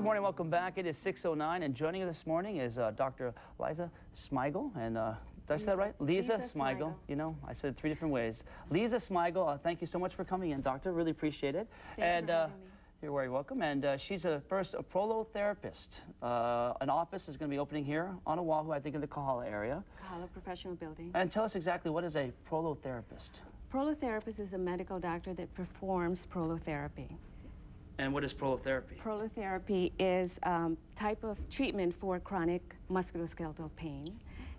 Good morning, welcome back. It is 6:09, and joining us this morning is Dr. Liza Smigel, and did I say that right? Lisa Smigel. You know, I said it 3 different ways. Lisa Smigel, thank you so much for coming in, doctor. Really appreciate it. Thank you for having me. You're very welcome. And she's a prolotherapist. An office is going to be opening here on Oahu, I think in the Kahala area. Kahala Professional Building. And tell us exactly, what is a prolotherapist? Prolotherapist is a medical doctor that performs prolotherapy. And what is prolotherapy? Prolotherapy is a type of treatment for chronic musculoskeletal pain.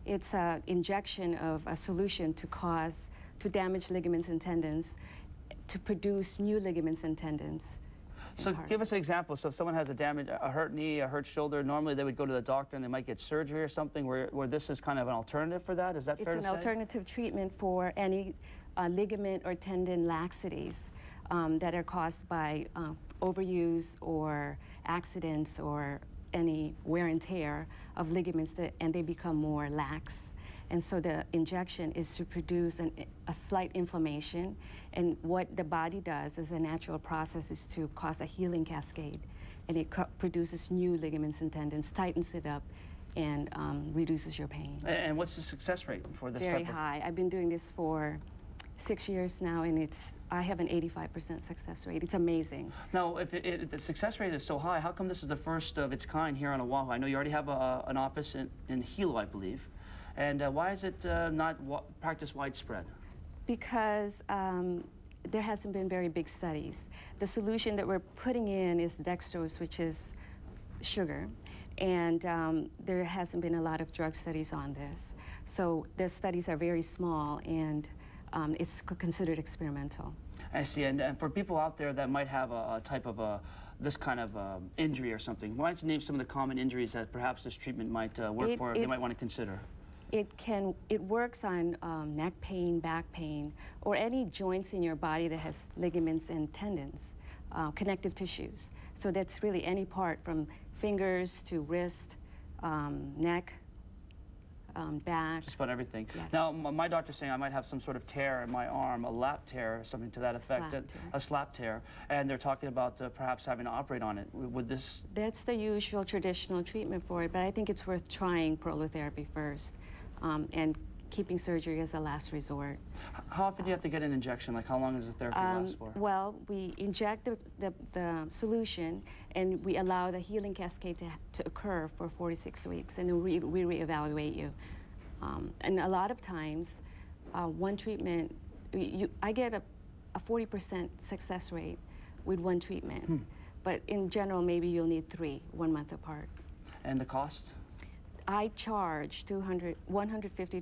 It's an injection of a solution to damage ligaments and tendons, to produce new ligaments and tendons. So give us an example. So if someone has a hurt knee, a hurt shoulder, normally they would go to the doctor and they might get surgery or something, where this is kind of an alternative for that? Is that fair to say? It's an alternative treatment for any ligament or tendon laxities that are caused by overuse or accidents or any wear and tear of ligaments, and they become more lax. And so the injection is to produce a slight inflammation, and what the body does as a natural process is to cause a healing cascade, and it produces new ligaments and tendons, tightens it up, and reduces your pain. And what's the success rate for this Very high. I've been doing this for 6 years now, and I have an 85% success rate. It's amazing. Now, if the success rate is so high, how come this is the first of its kind here on Oahu? I know you already have an office in Hilo, I believe. And why is it not practiced widespread? Because there hasn't been very big studies. The solution that we're putting in is dextrose, which is sugar, and there hasn't been a lot of drug studies on this. So the studies are very small, and it's considered experimental. I see. And for people out there that might have a type of this kind of injury or something, why don't you name some of the common injuries that perhaps this treatment might work for, they might want to consider? It works on neck pain, back pain, or any joints in your body that has ligaments and tendons, connective tissues. So that's really any part from fingers to wrist, neck, back. Just about everything. Yes. Now, my doctor's saying I might have some sort of tear in my arm, a lap tear, or something to that effect, a slap tear, and they're talking about perhaps having to operate on it. Would this? That's the usual traditional treatment for it, but I think it's worth trying prolotherapy first, and keeping surgery as a last resort. How often do you have to get an injection? Like, how long does the therapy last for? Well, we inject the solution, and we allow the healing cascade to occur for 46 weeks, and then we reevaluate you. And a lot of times, one treatment, I get a 40% success rate with one treatment. But in general, maybe you'll need 3, 1 month apart. And the cost? I charge $150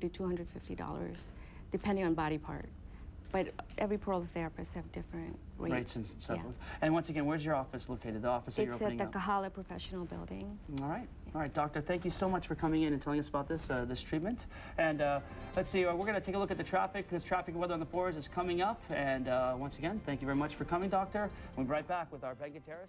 to $250, depending on body part. But every prolotherapists have different rates. And stuff. Yeah. And once again, where's your office located? The office that you're opening up? It's at the Kahala Professional Building. All right. Yeah. All right, doctor, thank you so much for coming in and telling us about this this treatment. And let's see, we're going to take a look at the traffic, because traffic and weather on the 4s is coming up. And once again, thank you very much for coming, doctor. We'll be right back with our Vegetarian.